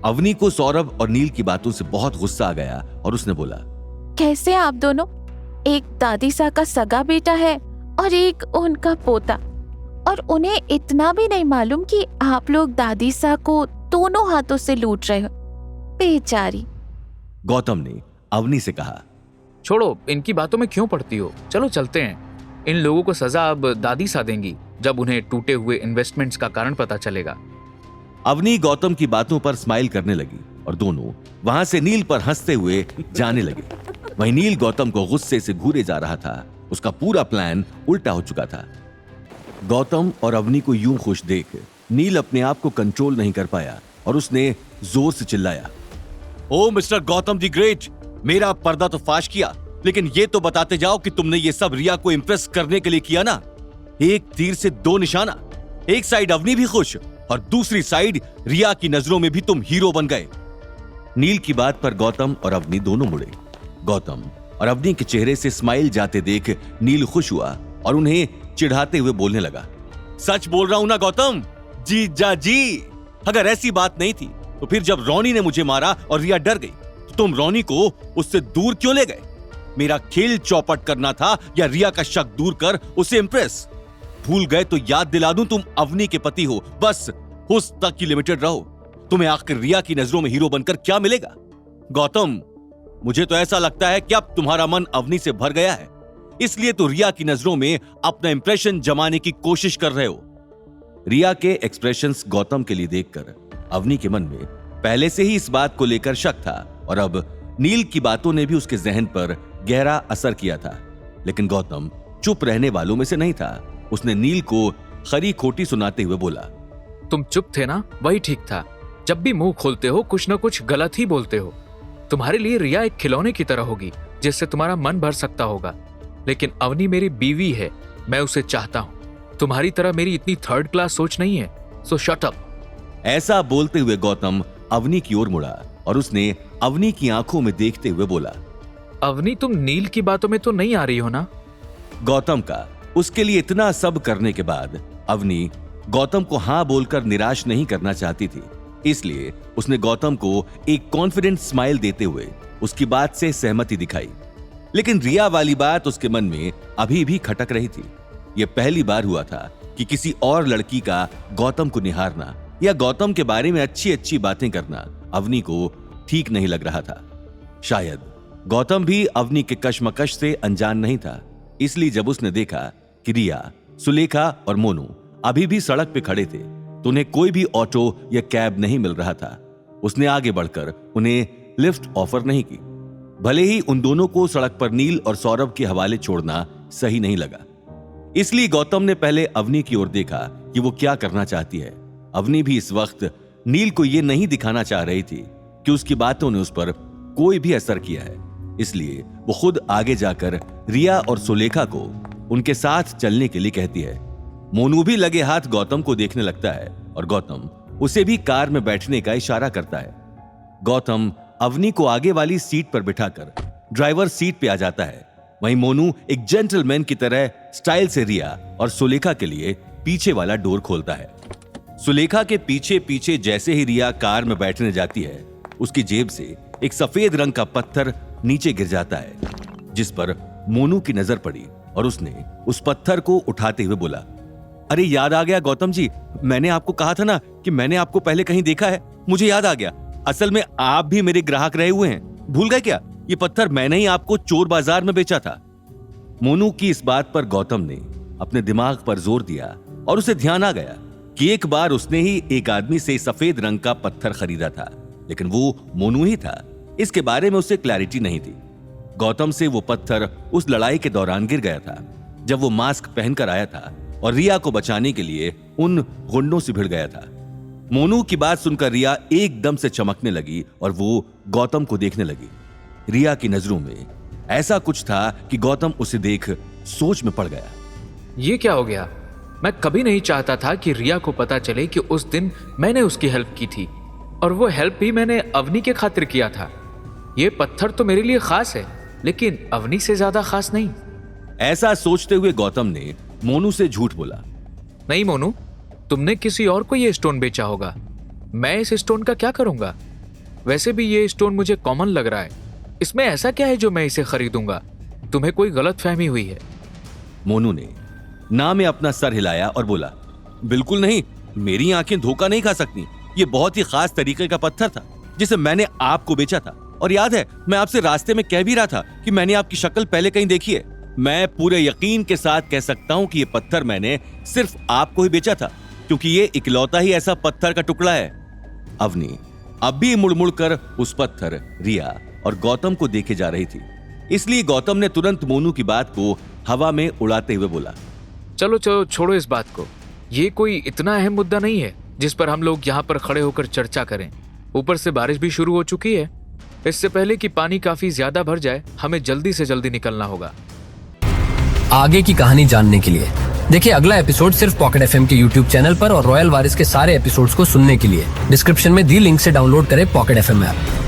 अवनी को सौरभ और नील की बातों से बहुत गुस्सा आ गया और उसने बोला, कैसे आप दोनों? एक दादी सा का सगा बेटा है और एक उनका पोता, और उन्हें इतना भी नहीं मालूम कि आप लोग दादी सा को दोनों हाथों से लूट रहे हो। बेचारी। गौतम ने अवनी से कहा, छोड़ो, इनकी बातों में क्यों पड़ती हो, चलो चलते हैं। इन लोगों को सजा अब दादी सा देंगी जब उन्हें टूटे हुए इन्वेस्टमेंट्स का कारण पता चलेगा। अवनी गौतम की बातों पर स्माइल करने लगी और दोनों वहां से नील पर हंसते हुए जाने लगे। वहीं नील गौतम को गुस्से से घूरे जा रहा था। उसका पूरा प्लान उल्टा हो चुका था। गौतम और अवनी को यूं खुश देख नील अपने आप को कंट्रोल नहीं कर पाया और उसने जोर से चिल्लाया, ओ मिस्टर गौतम दी ग्रेट, मेरा पर्दा तो फाश किया, लेकिन ये तो बताते जाओ कि तुमने ये सब रिया को इंप्रेस करने के लिए किया ना। एक तीर से दो निशाना, एक साइड अवनी भी खुश और दूसरी साइड रिया की नजरों में भी तुम हीरो बन गए। नील की बात पर गौतम और अवनी दोनों मुड़े। गौतम और अवनी के चेहरे से स्माइल जाते देख नील खुश हुआ और उन्हें चिढ़ाते हुए बोलने लगा, सच बोल रहा हूं ना गौतम? जी जा जी। अगर ऐसी बात नहीं थी तो फिर जब रोनी ने मुझे मारा और रिया डर गई तो तुम रोनी को उससे दूर क्यों ले गए? मेरा खेल चौपट करना था या रिया का शक दूर कर उसे इंप्रेस? भूल गए तो याद दिला दूं, तुम अवनी के पति हो, बस उस तक ही लिमिटेड रहो। तुम्हें आखिर रिया की नजरों में हीरो बनकर क्या मिलेगा? गौतम, मुझे तो ऐसा लगता है कि अब तुम्हारा मन अवनी से भर गया है, इसलिए तो रिया की नजरों में अपना इंप्रेशन जमाने की कोशिश कर रहे हो। रिया के एक्सप्रेशंस गौतम के लिए देखकर अवनी के मन में पहले से ही इस बात को लेकर शक था और अब नील की बातों ने भी उसके जहन पर गहरा असर किया था। लेकिन गौतम चुप रहने वालों में से नहीं था। उसने नील को खरी खोटी सुनाते हुए बोला, तुम चुप थे ना, वही ठीक था। जब भी मुंह खोलते हो कुछ न कुछ गलत ही बोलते हो। तुम्हारे लिए रिया एक खिलौने की तरह होगी जिससे तुम्हारा मन भर सकता होगा, लेकिन अवनी मेरी बीवी है, मैं उसे चाहता हूं। तुम्हारी तरह मेरी इतनी थर्ड क्लास सोच नहीं है, सो शट अप। ऐसा बोलते हुए गौतम अवनी की ओर मुड़ा और उसने अवनी की आंखों में देखते हुए बोला, अवनी, तुम नील की बातों में तो नहीं आ रही हो ना? गौतम का उसके लिए इतना सब करने के बाद अवनी गौतम को हां बोलकर निराश नहीं करना चाहती थी, इसलिए उसने गौतम को एक कॉन्फिडेंट स्माइल देते हुए उसकी बात से सहमति दिखाई। लेकिन रिया वाली बात उसके मन में अभी भी खटक रही थी। यह पहली बार हुआ था कि किसी और लड़की का गौतम को निहारना या गौतम के बारे में अच्छी अच्छी बातें करना अवनी को ठीक नहीं लग रहा था। शायद गौतम भी अवनी के कश्मकश से अनजान नहीं था, इसलिए जब उसने देखा कि रिया, सुलेखा और मोनू अभी भी सड़क पे खड़े थे तो उन्हें कोई भी ऑटो या कैब नहीं मिल रहा था, उसने आगे बढ़कर उन्हें लिफ्ट ऑफर नहीं की। भले ही उन दोनों को सड़क पर नील और सौरभ के हवाले छोड़ना सही नहीं लगा, इसलिए गौतम ने पहले अवनी की ओर देखा कि वो क्या करना चाहती है। अवनी भी इस वक्त नील को यह नहीं दिखाना चाह रही थी कि उसकी बातों ने उस पर कोई भी असर किया है, इसलिए वो खुद आगे जाकर रिया और सुलेखा को उनके साथ चलने के लिए कहती है। मोनू भी लगे हाथ गौतम को देखने लगता है और गौतम उसे भी कार में बैठने का इशारा करता है। गौतम अवनी को आगे वाली सीट पर बिठाकर ड्राइवर सीट पे आ जाता है। वहीं मोनू एक जेंटलमैन की तरह स्टाइल से रिया और सुलेखा के लिए पीछे वाला डोर खोलता है। सुलेखा के पीछे पीछे जैसे ही रिया कार में बैठने जाती है, उसकी जेब से एक सफेद रंग का पत्थर नीचे गिर जाता है, जिस पर मोनू की नजर पड़ी और उसने उस पत्थर को उठाते हुए बोला, अरे याद आ गया गौतम जी, मैंने आपको कहा था ना कि मैंने आपको पहले कहीं देखा है। मुझे याद आ गया, असल में आप भी मेरे ग्राहक रहे हुए हैं, भूल गए क्या? ये पत्थर मैंने ही आपको चोर बाजार में बेचा था। मोनू की इस बात पर गौतम ने अपने दिमाग पर जोर दिया और उसे ध्यान आ गया कि एक बार उसने ही एक आदमी से सफेद रंग का पत्थर खरीदा था, लेकिन वो मोनू ही था। इसके बारे में उसे क्लैरिटी नहीं थी। गौतम से वो पत्थर उस लड़ाई के दौरान गिर गया था, जब वो मास्क पहनकर आया था और रिया को बचाने के लिए उन गुंडों से भिड़ गया था। मोनू की बात सुनकर रिया एकदम से चमकने लगी और वो गौतम को देखने लगी। रिया की नजरों में ऐसा कुछ था कि गौतम उसे देख सोच में पड़ गया। ये क्या हो गया? मैं कभी नहीं चाहता था कि रिया को पता चले कि उस दिन मैंने उसकी हेल्प की थी, और वो हेल्प भी मैंने अवनी के खातिर किया था। ये पत्थर तो मेरे लिए खास है, लेकिन अवनी से ज्यादा खास नहीं। ऐसा सोचते हुए गौतम ने मोनू से झूठ बोला, नहीं मोनू, तुमने किसी और को ये स्टोन बेचा होगा। मैं इस स्टोन का क्या करूंगा? वैसे भी ये स्टोन मुझे कॉमन लग रहा है, इसमें ऐसा क्या है जो मैं इसे खरीदूंगा? तुम्हें कोई गलत फहमी हुई है। मोनू ने ना में अपना सर हिलाया और बोला, बिल्कुल नहीं, मेरी आंखें धोखा नहीं खा सकती। ये बहुत ही खास तरीके का पत्थर था जिसे मैंने आपको बेचा था। और याद है, मैं आपसे रास्ते में कह भी रहा था कि मैंने आपकी शक्ल पहले कहीं देखी है। मैं पूरे यकीन के साथ कह सकता हूं कि ये पत्थर मैंने सिर्फ आपको ही बेचा था, क्योंकि ये इकलौता ही ऐसा पत्थर का टुकड़ा है। अवनी अब भी मुड़ कर उस पत्थर, रिया और गौतम को देखे जा रही थी, इसलिए गौतम ने तुरंत मोनू की बात को हवा में उड़ाते हुए बोला, चलो चलो छोड़ो इस बात को, ये कोई इतना अहम मुद्दा नहीं है जिस पर हम लोग यहाँ पर खड़े होकर चर्चा करें। ऊपर से बारिश भी शुरू हो चुकी है, इससे पहले कि पानी काफी ज्यादा भर जाए हमें जल्दी से जल्दी निकलना होगा। आगे की कहानी जानने के लिए देखिए अगला एपिसोड सिर्फ पॉकेट एफएम के यूट्यूब चैनल पर, और रॉयल वारिस के सारे एपिसोड्स को सुनने के लिए डिस्क्रिप्शन में दी लिंक से डाउनलोड करें पॉकेट एफएम ऐप।